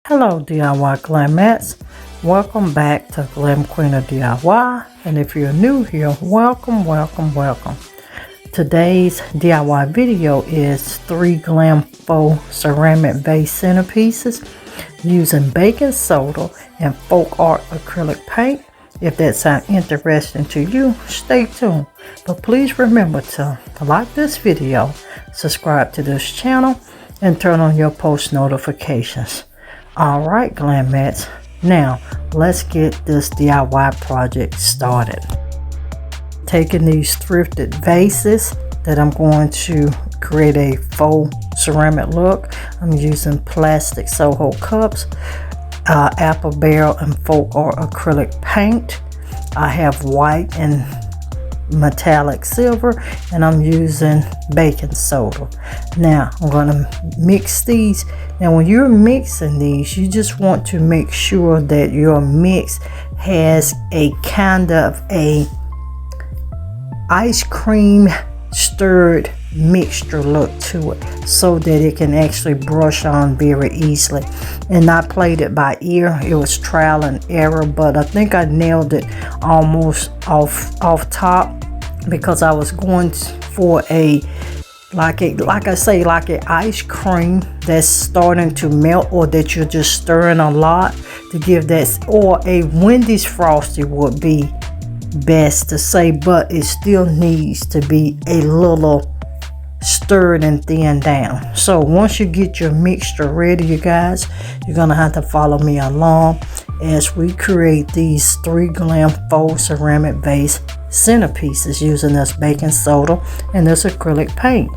Hello DIY Glamettes, welcome back to Glam Queen of DIY, and if you're new here, welcome. Today's DIY video is 3 Glam faux ceramic vase centerpieces using baking soda and folk art acrylic paint. If that sounds interesting to you, stay tuned, but please remember to like this video, subscribe to this channel, and turn on your post notifications. Alright Glamettes, now let's get this DIY project started. Taking these thrifted vases that I'm going to create a faux ceramic look. I'm using plastic Soho cups, apple barrel and folk art acrylic paint. I have white and metallic silver, and I'm using baking soda. Now I'm going to mix these. Now when you're mixing these, you just want to make sure that your mix has a kind of a ice cream stirred mixture look to it, so that it can actually brush on very easily. And I played it by ear. It was trial and error, but I think I nailed it almost off top, because I was going for a like I say, like an ice cream that's starting to melt, or that you're just stirring a lot to give that, or a Wendy's Frosty would be best to say, but it still needs to be a little stirred and thinned down. So once you get your mixture ready, you guys, you're gonna have to follow me along as we create these 3 Glam faux ceramic vase centerpieces using this baking soda and this acrylic paint.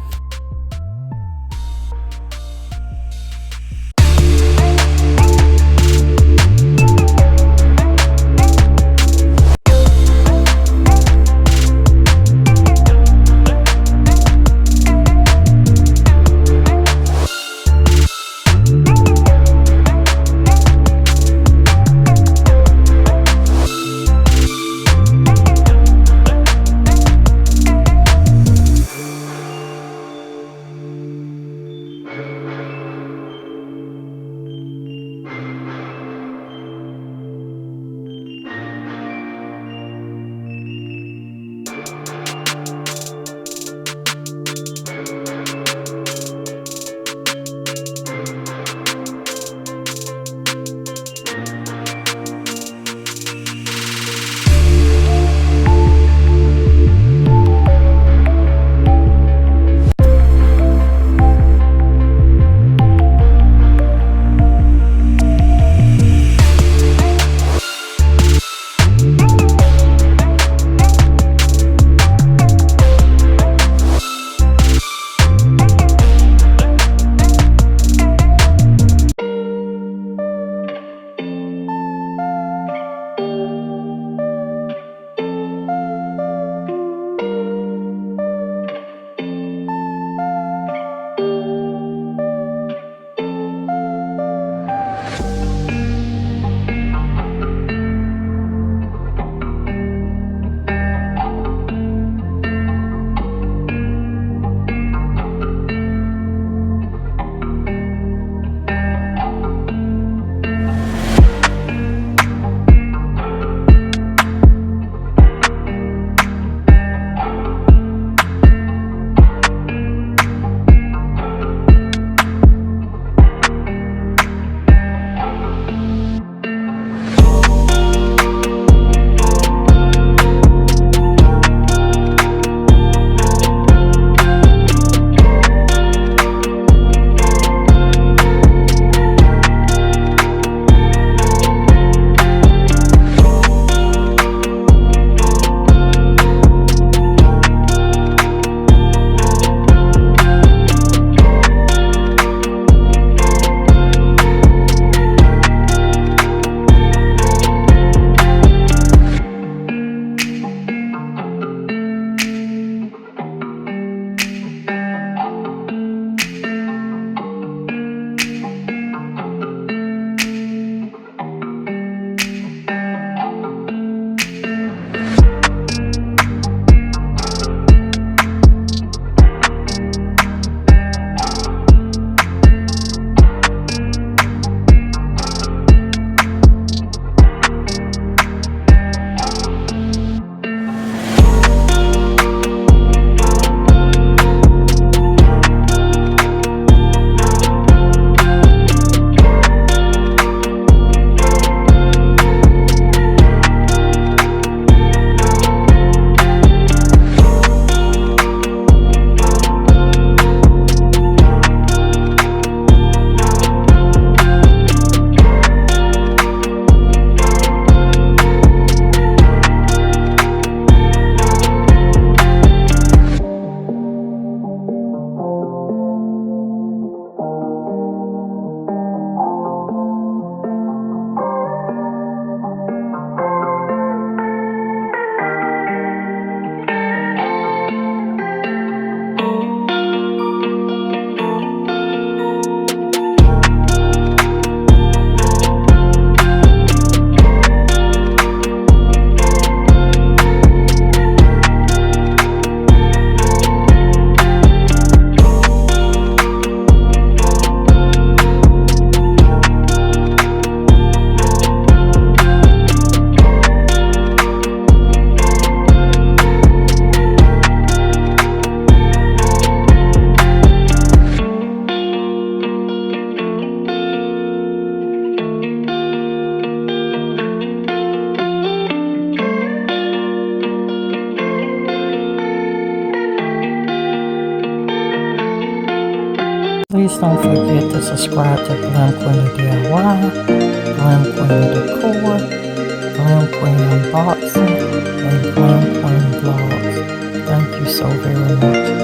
please don't forget to subscribe to Glam Queen of DIY, Glam Queen Decor, Glam Queen Unboxing, and Glam Queen Vlogs. Thank you so very much.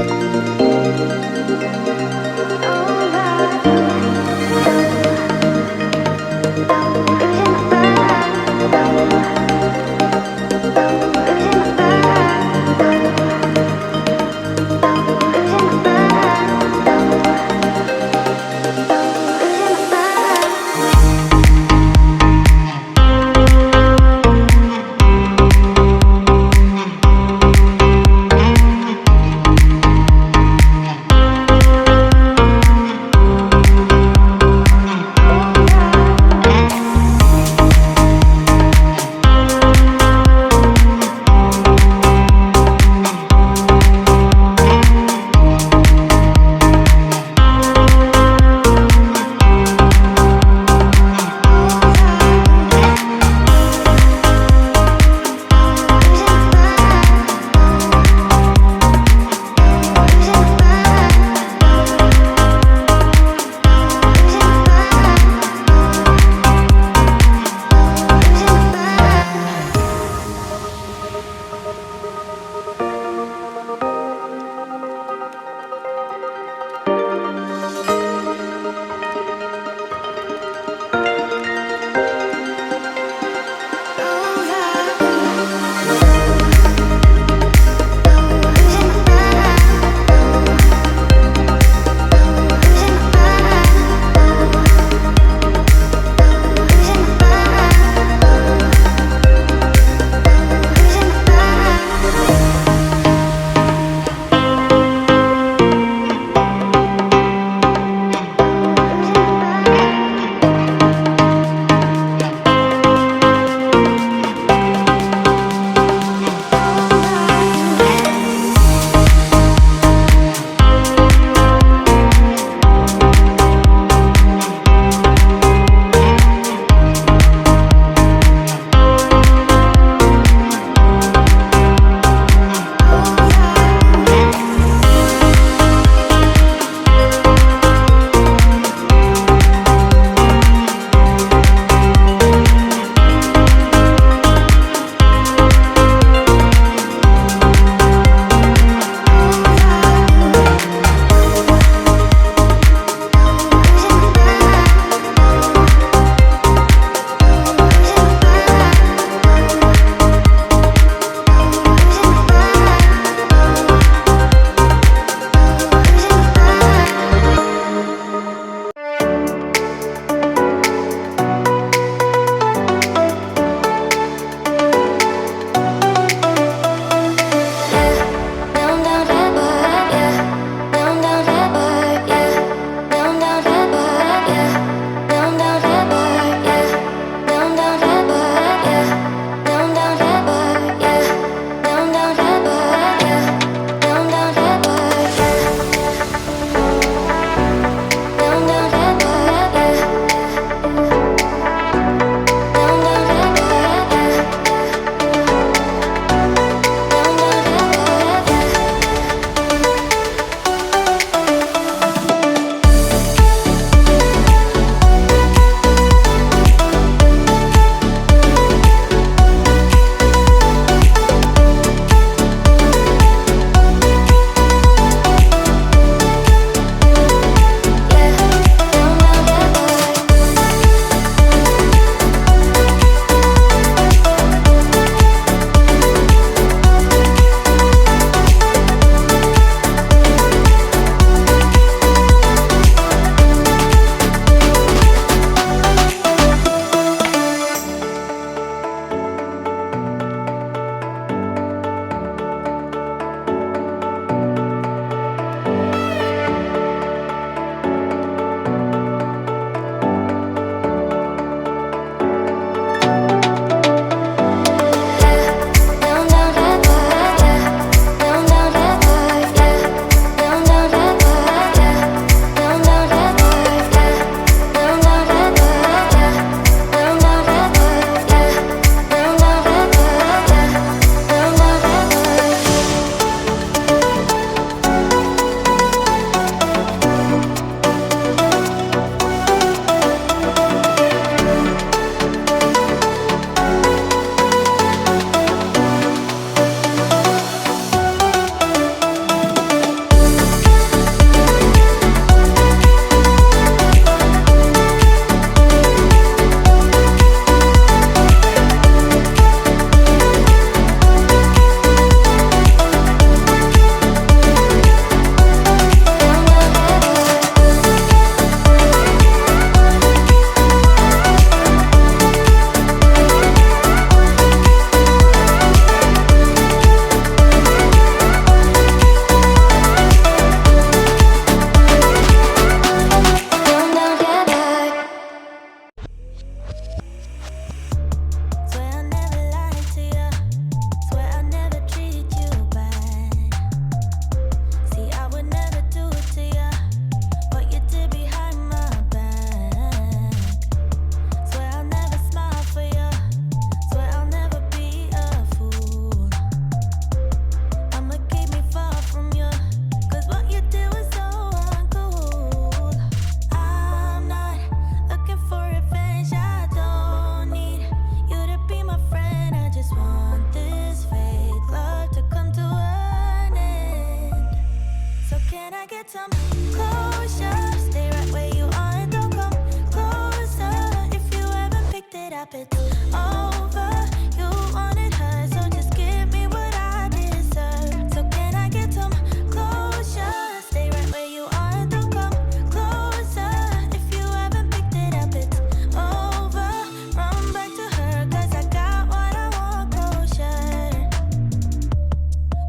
up, it's over. You wanted her, so just give me what I deserve. So can I get some closure? Stay right where you are and don't come closer. If you haven't picked it up, it's over. Run back to her, cause I got what I want, closure.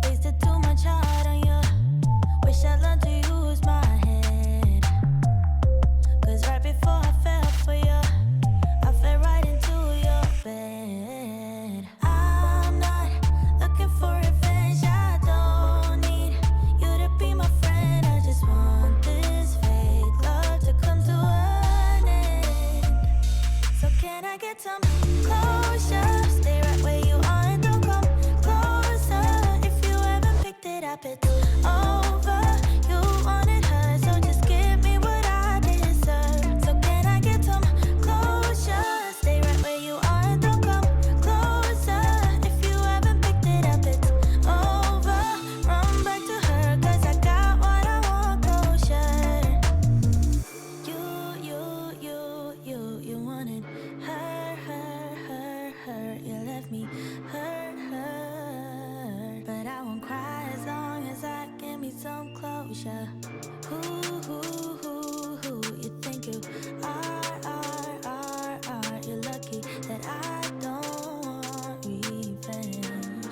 Wasted too much heart on you. Wish I learned to use my head. Cause right before I fell for you, I fell right into your bed. I'm not looking for revenge. I don't need you to be my friend. I just want this fake love to come to an end. So can I get some closure? Stay right where you are and don't come closer. If you haven't picked it up, it's over. You wanted her, so just give me what I deserve. So can I get some closure? Stay right where you are and don't come closer. If you haven't picked it up, it's over. Run back to her, cause I got what I want, closure. You wanted her. You left me hurt. But I won't cry as long as I give me some closure. Who you think you are. You're lucky that I don't want revenge.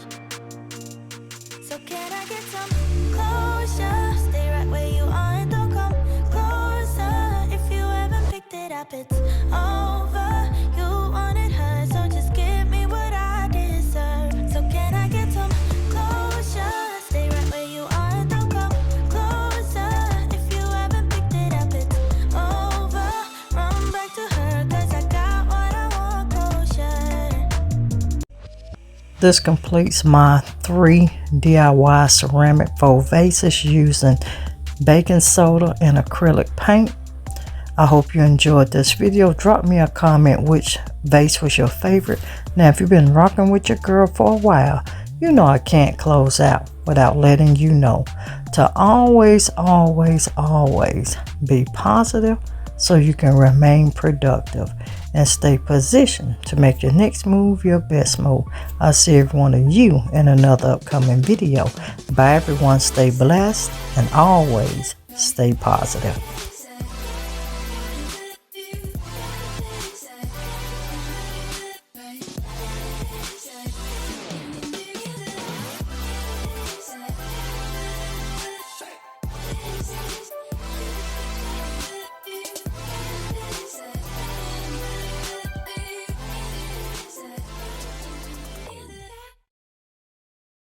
So can I get some closure? Stay right where you are and don't come closer. If you haven't picked it up, it's over. You wanted her, so just give me what I deserve. So can I get some closure? Stay right where you are and don't come closer. If you haven't picked it up, it's over. Run back to her, cause I got what I want, closure. This completes my 3 DIY ceramic faux vases using baking soda and acrylic paint. I hope you enjoyed this video. Drop me a comment which vase was your favorite. Now, if you've been rocking with your girl for a while, you know I can't close out without letting you know to always be positive so you can remain productive and stay positioned to make your next move your best move. I'll see every one of you in another upcoming video. Bye everyone, stay blessed and always stay positive.